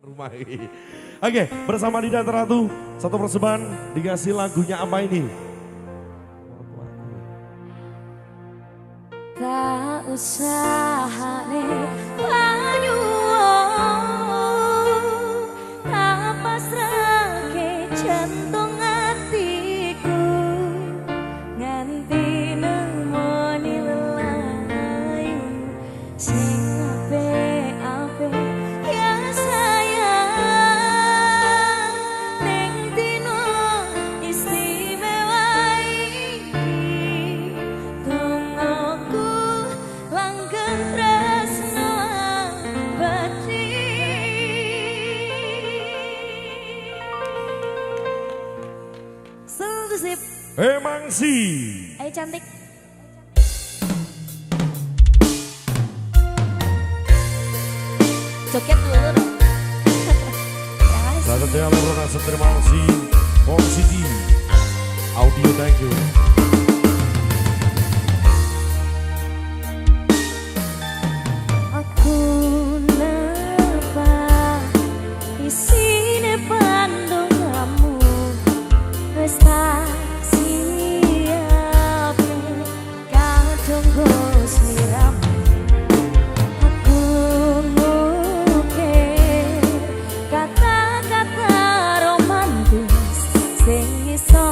Rumah ini. Oke, bersama Dida Ratu, satu persembahan dikasih lagunya apa ini? Tak usah banyu tak pasrah ke jantung hatiku nganti nemoni lelayu sing ape-ape ya sayang ning dino istimewa iki dongoku langgeng tresno abadi. Selusip Emang sih. ayo cantik. Joget dulu dong. Satu dengan Lorona terima kasih. Positi. Audio thank you. Aku nebak isine pandongamu wis tak siap kadung wis sliramu. Aku ngukir kata-kata romantis sing iso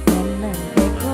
nyenengke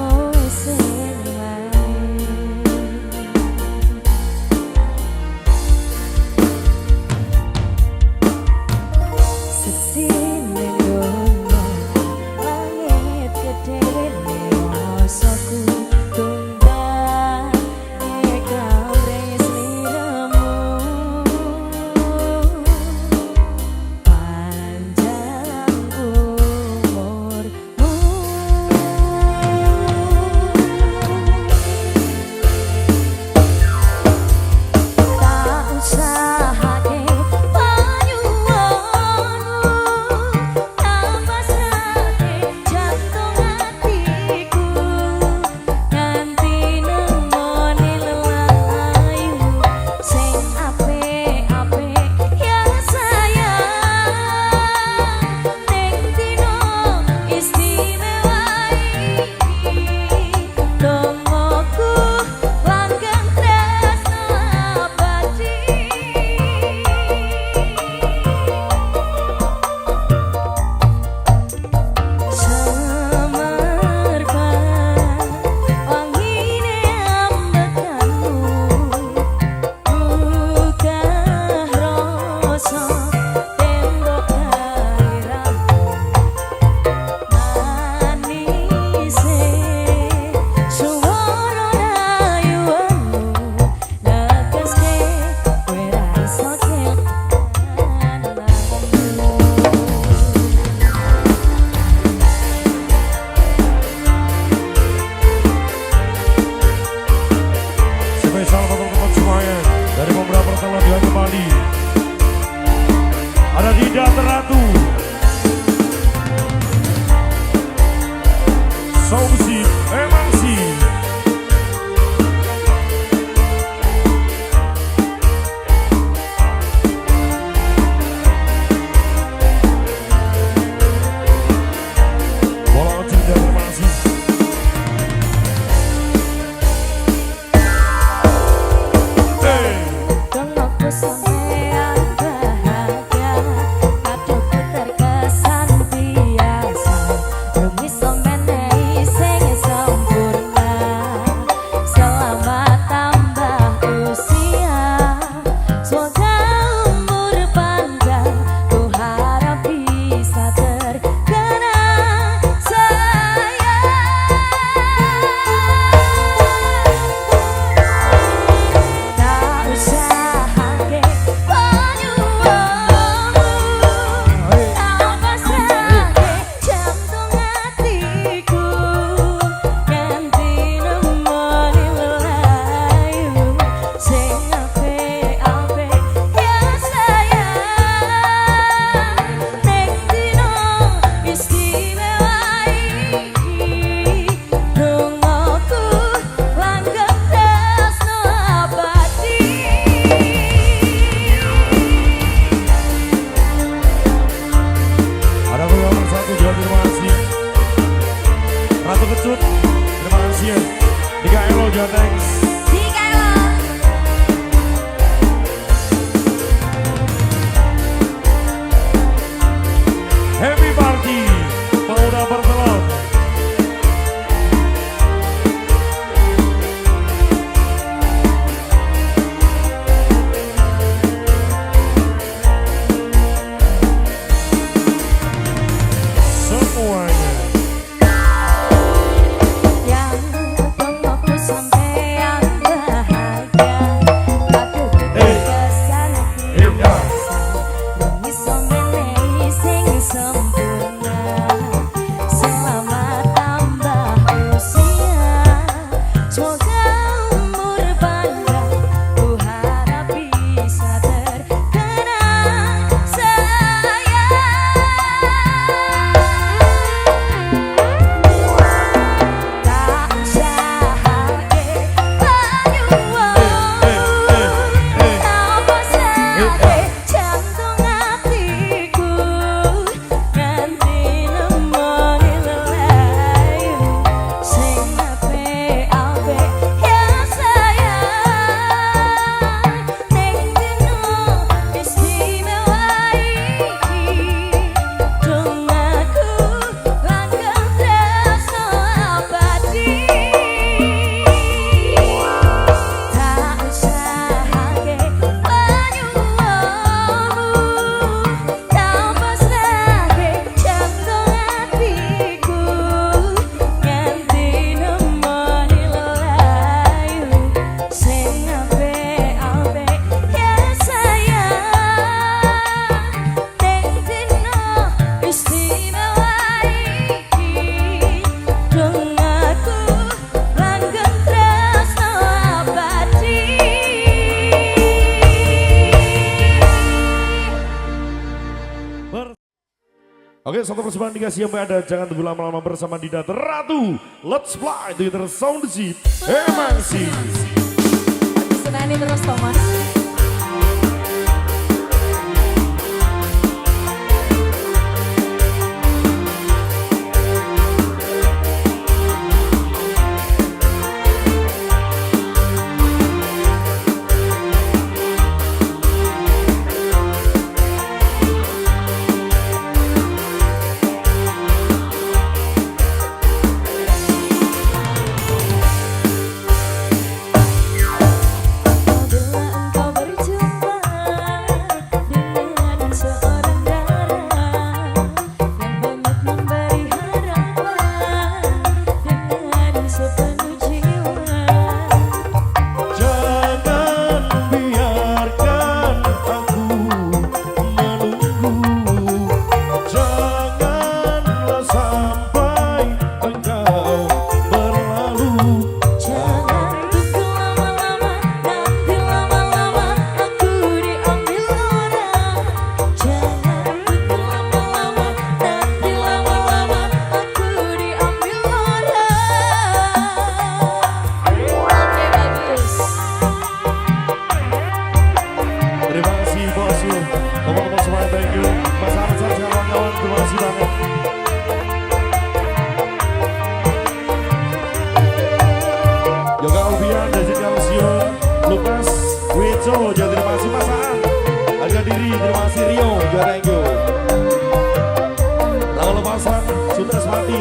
juga thanks. Happy party, pemuda bertelur. Semuanya. Yang tunggu sampean bahagia, aku kesan biasa, demi sombene sing sempurna. Selamat tambah usia, semoga umur panjang, ku harap bisa terkenang sayang. Tak usahake panyuwun, tanpa sake jantung hatiku, nganti nemoni lelayu sing apik-apik ya sayang. Ning dino istimewa iki, dong aku langgeng tresno abadi. Tak usahake panyuwunmu, tanpa sake jantung hatiku, nganti nemoni lelayu sing apik-apik ya sayang. Ning dino istimewa iki, dong aku langgeng tresno abadi. Oke, satu persembahan dikasih yang ada. Jangan tunggu lama-lama bersama Dida Ratu. Let's fly together sound the seat. Emang sih. Senani terus Thomas. Juga terima kasih Mas Aan, harga diri, terima kasih Rio, juga thank you. Lalu lepasan, sudah semati.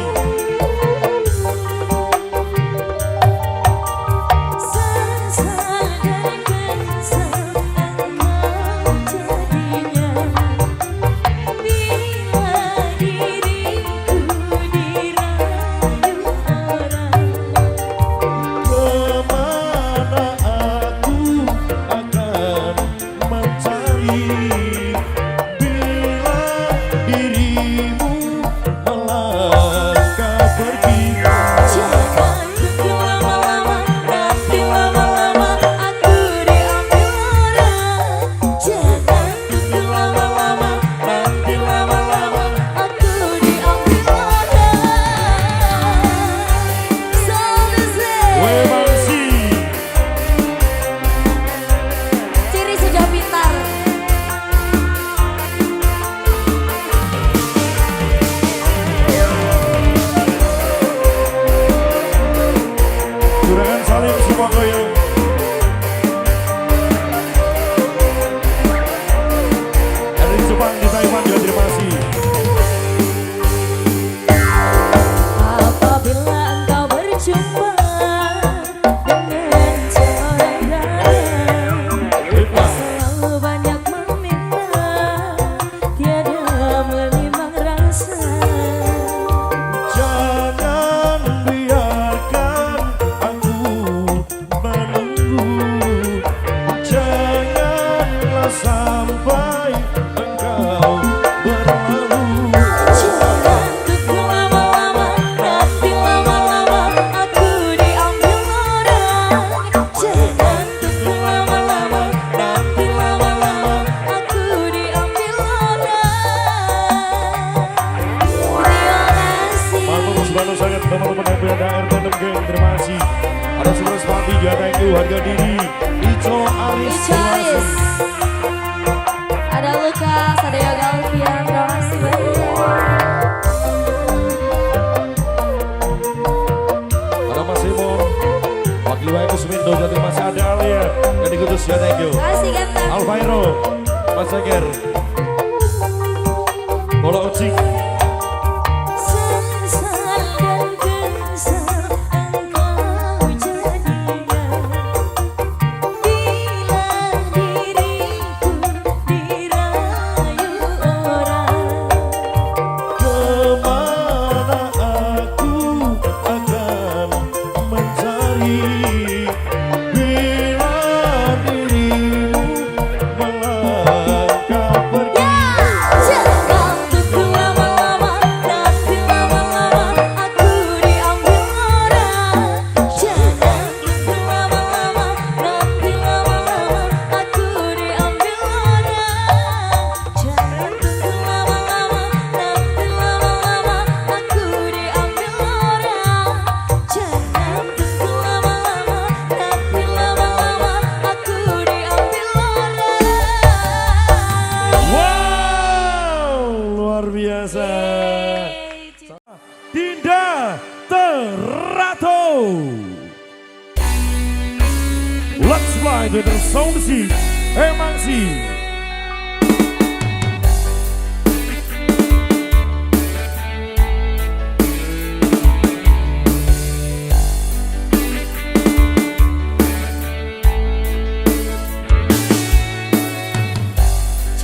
Ibu harga diri Ico Aris. Ico Aris. Ada Lukas, ada Yoga Alfian, terima kasih banyak. Ada Mas Simon, wakil Wai Kusmindo, jadi masih ada Alia yang dikutus ya, thank you. Terima kasih ganteng. Alvairo, Mas Zager, Bola Ucik. Biasa Dinda Terato. Let's fly to the sound sheet. Emang sih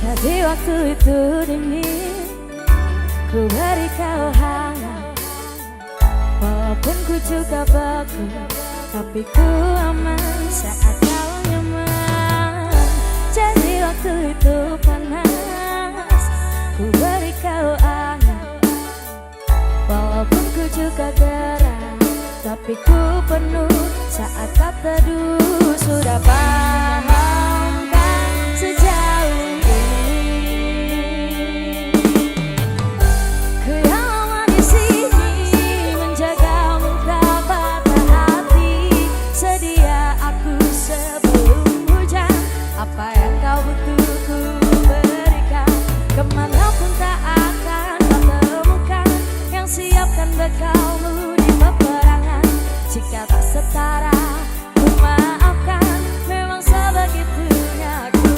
jadi waktu itu dingin, ku beri kau hangat, walaupun ku juga beku, tapi ku aman saat kau nyaman. Jadi waktu itu panas, ku beri kau hangat, walaupun ku juga gerah, tapi ku penuh saat kau teduh. Sudah paham kan sejauh ini, apa yang kau butuh ku berikan, kemanapun tak akan kau temukan yang siapkan bekalmu di peperangan. Jika tak setara ku maafkan, memang sebegitunya aku.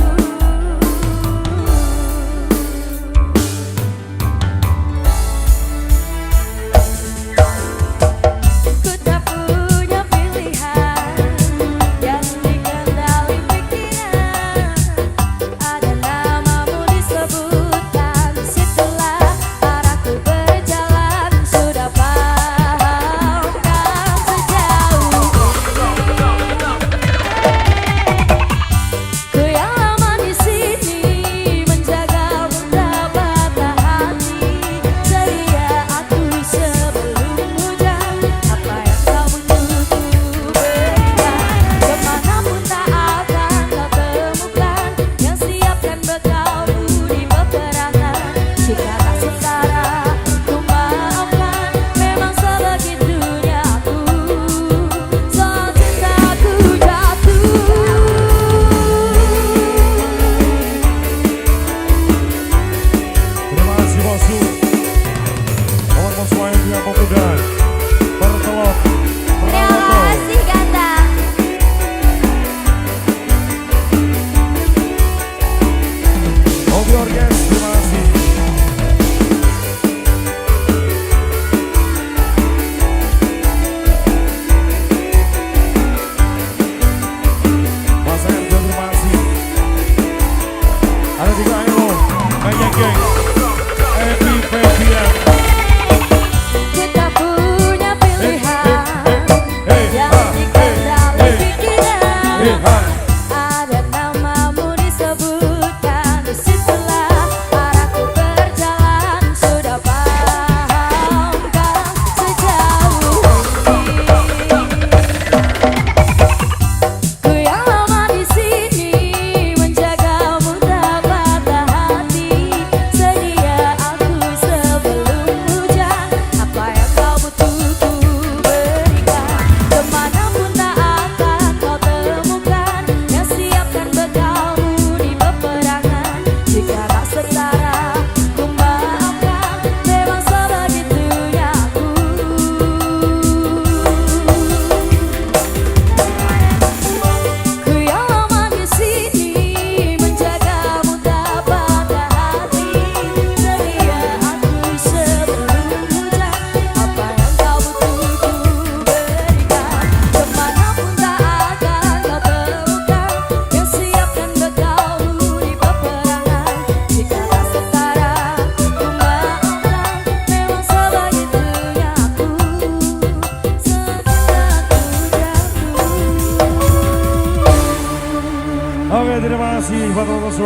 Ku tak punya pilihan yang dikendali pikiran. Ada namamu disebutkan, disitulah arahku berjalan. Sudah paham kan sejauh ini, ku yang lama di sini menjaga tak patah hati. Sedia aku sebelum hujan, apa yang kau butuh ku berikan, kemanapun tak akan kau temukan yang siapkan bekalmu di peperangan. Jika tak setara ku maafkan, memang sebegitunya aku, soal cintaku jatuh. terima kasih bosku. Kawan bos lain yang pemuda Bertelok Terima Prawoto. kasih ganteng. Hobi Orkes, terima kasih. Mas Enzo, terima kasih. Ada juga Elo, banyak geng. Epi Febian. Kita punya pilihan yang Ah, dikendali pikiran. ah. Ada namamu disebutkan, disitulah arahku berjalan. Sudah paham kan sejauh ini, ku yang lama di sini menjagamu tak patah hati.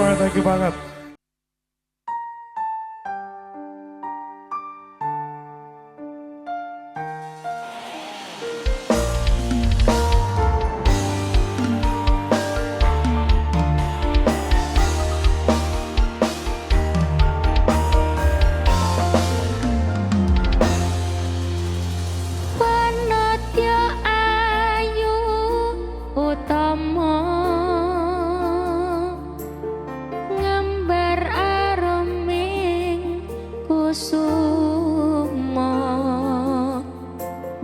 semuanya, thank you banget. Panatya ayu utama ngambar aroming kusuma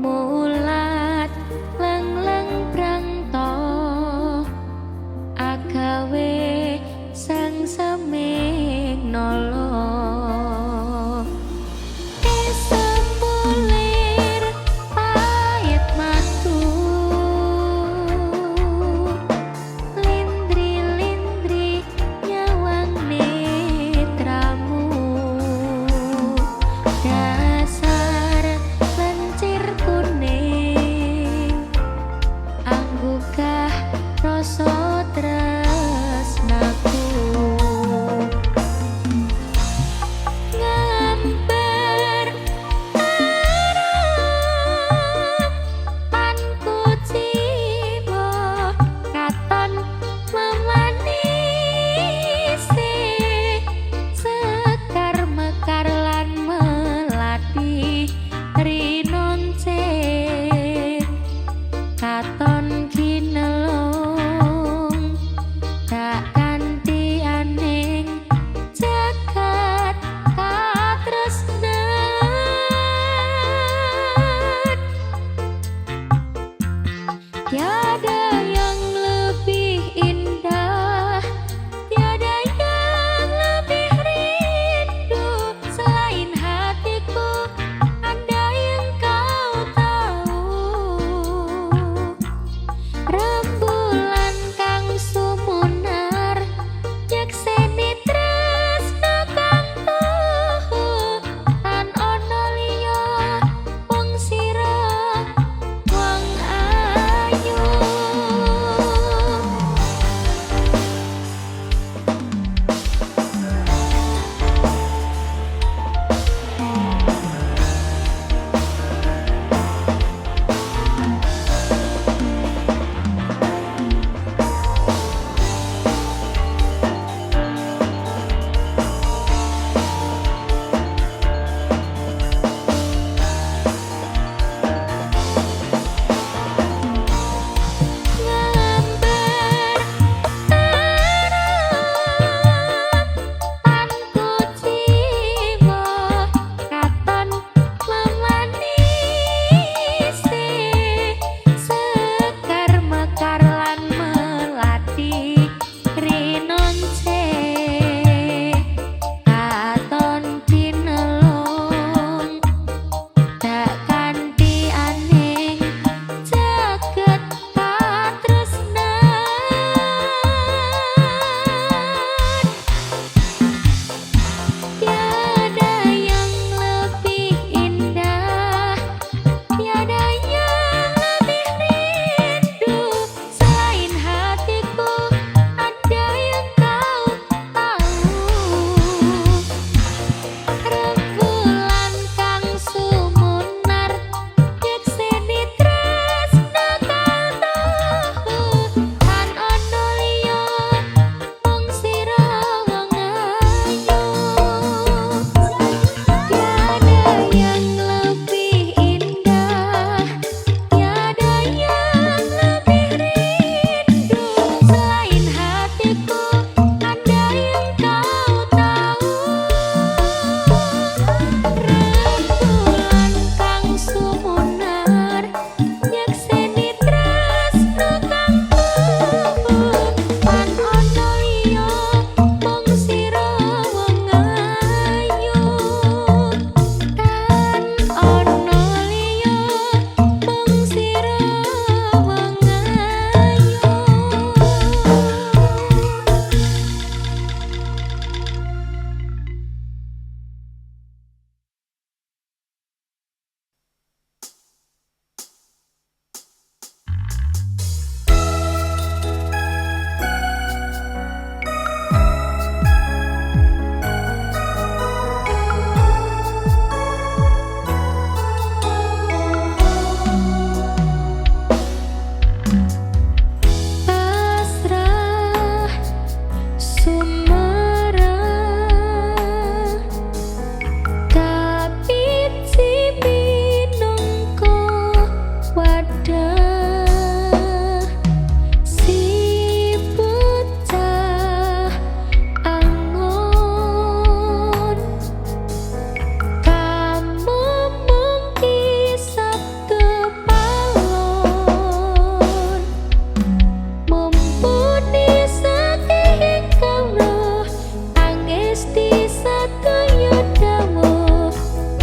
mulat leng-leng prangta agawe sang seming nala rasa tresnaku Gusti sadaya dawuh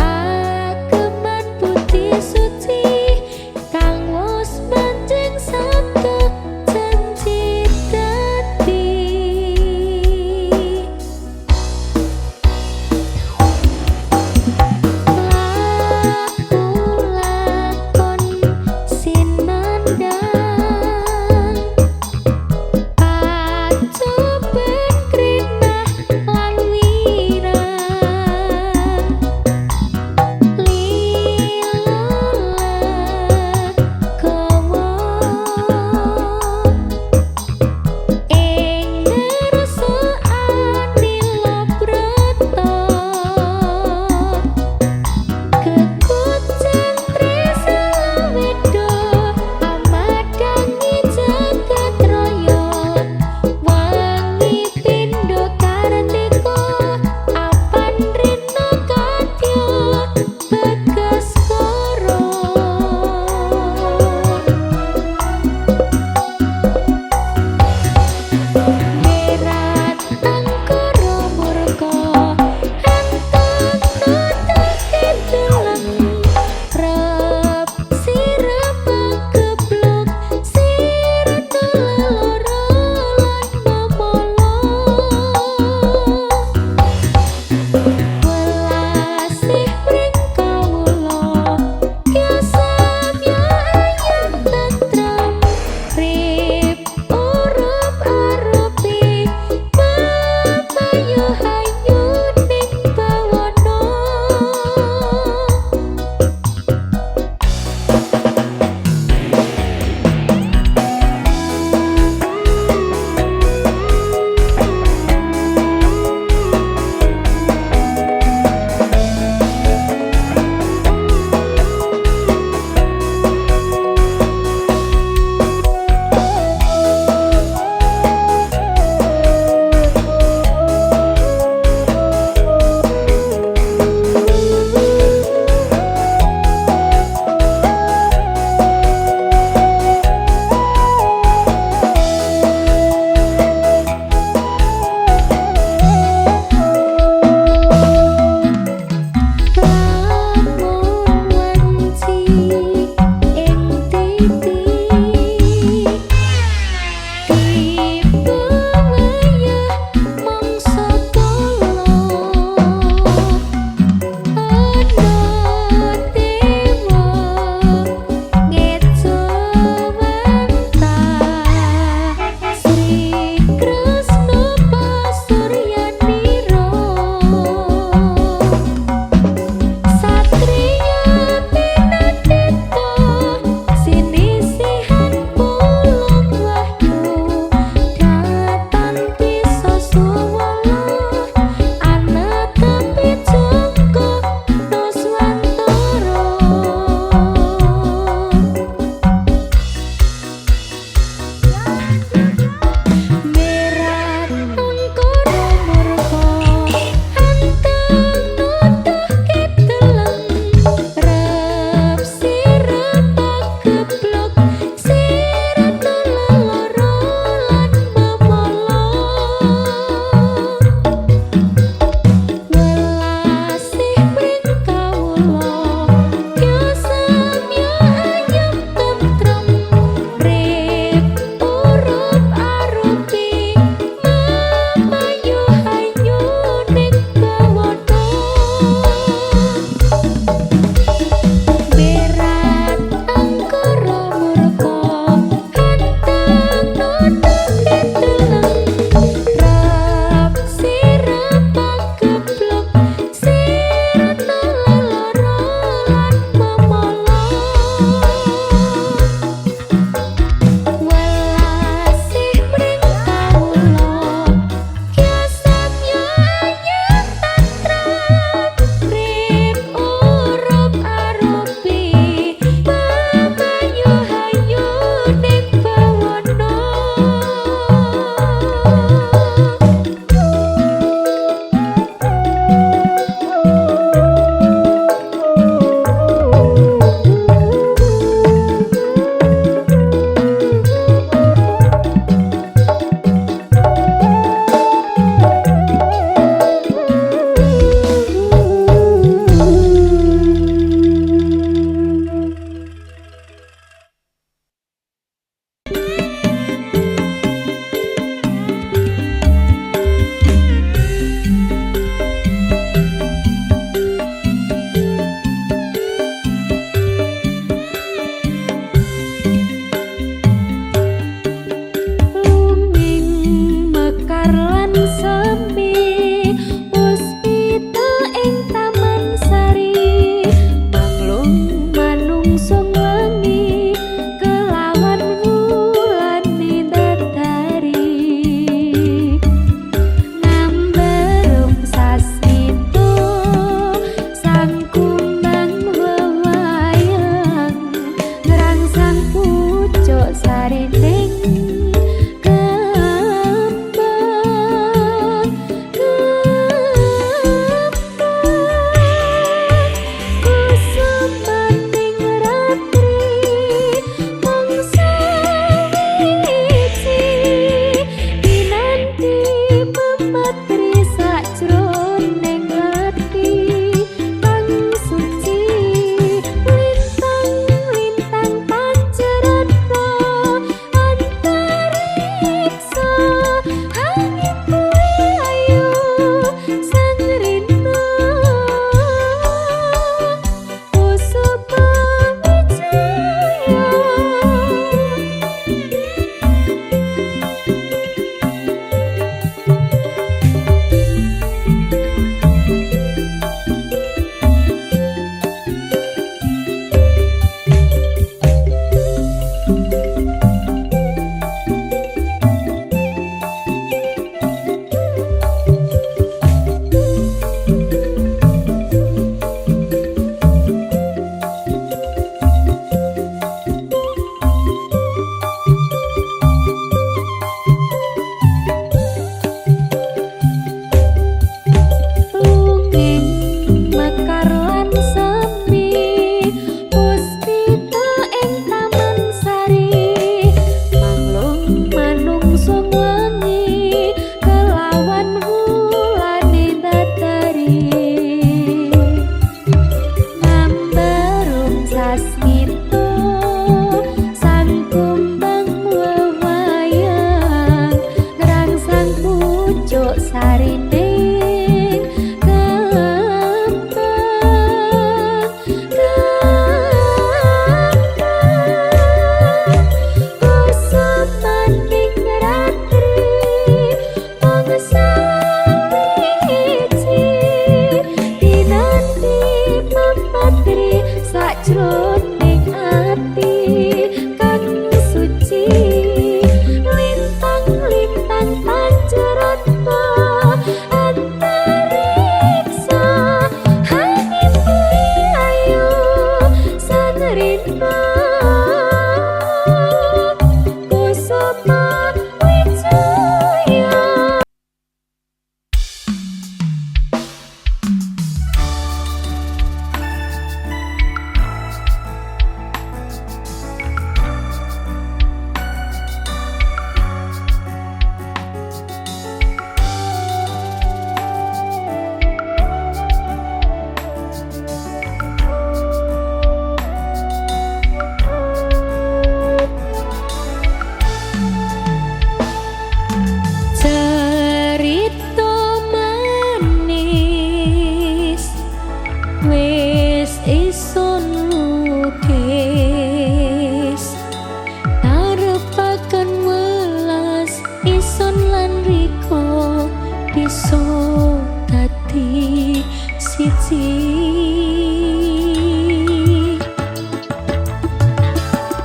ageman putih suci kang wis manjing sabda janji dadi lakon sinandang pacoben krinah lan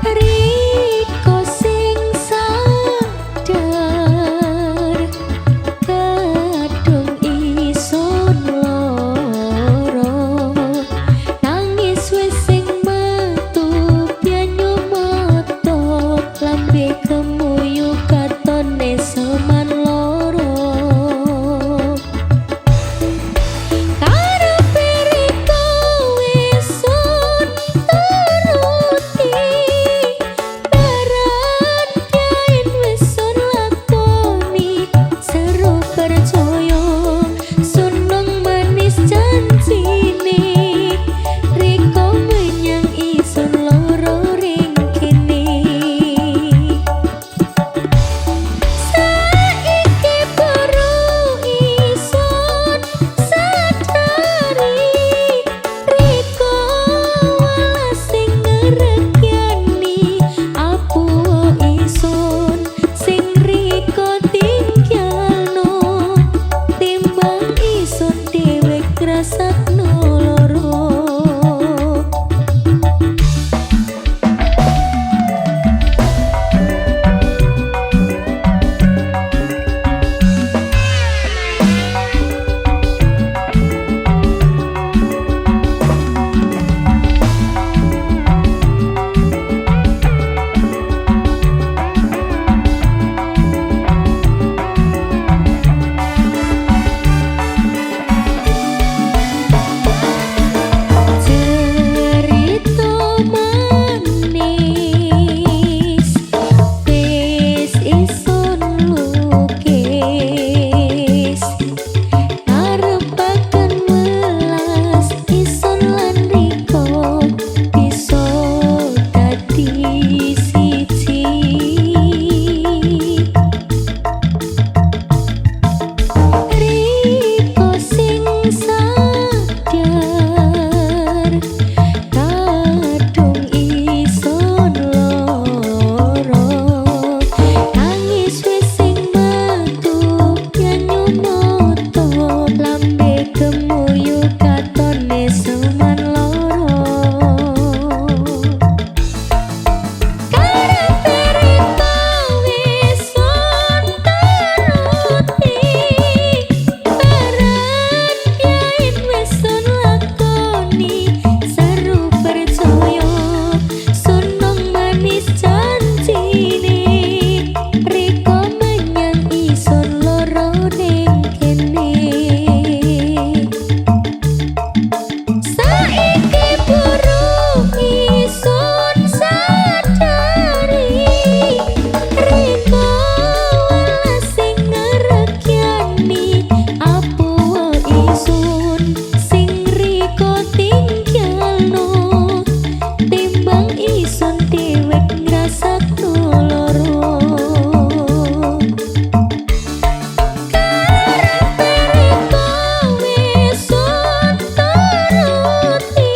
Riko sing sadar kadung isun loro nangis wis sing metu pianyu moto lambe kemuyu katone seman loro karepe riko isun turuti baran kain wisun lakoni seru percaya sunung manis janjine riko menyang isun loro ring kene saiki baru isun sadari riko welas sing ngrekyani apu isun sing riko tinggalno timbang isun dhewe ngrasakno loro cerita manis wis isun lukis ngarepaken welas isun lan riko bisa dadi siji riko sing sadar kadung isun loro nangis wis sing metu pianyu moto lambe kemuyu katone seman loro karepe riko isun turuti baran kain wisun lakoni seru percaya sunung manis janjine riko menyang isun loro ning kene saiki baru isun sadari riko welas sing ngrekyani apu isun sing riko tinggalno timbang isun dhewe ngrasakno loro karepe riko isun turuti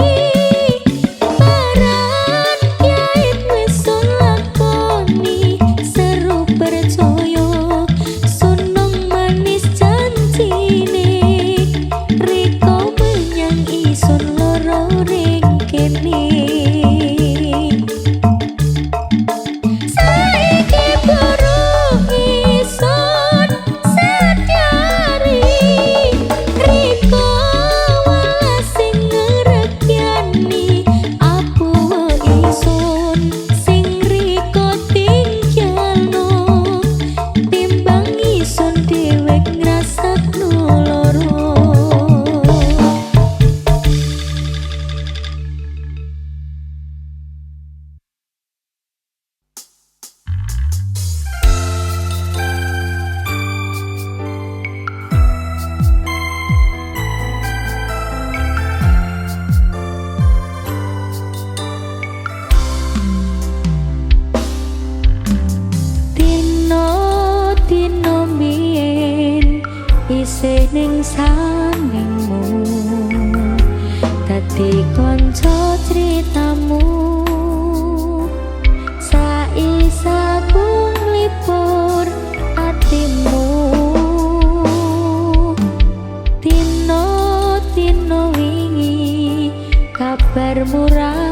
baran kain wisun lakoni seru percaya sunung manis janjine riko menyang isun loro ring kene saiki baru isun sadari riko welas sing ngrekyani apu isun sing riko tinggalno timbang isun dhewe ngrasakno loro dino mbiyen isih ning saningmu dadi kanca critamu saisaku nglipur atimu dino wingi bermurah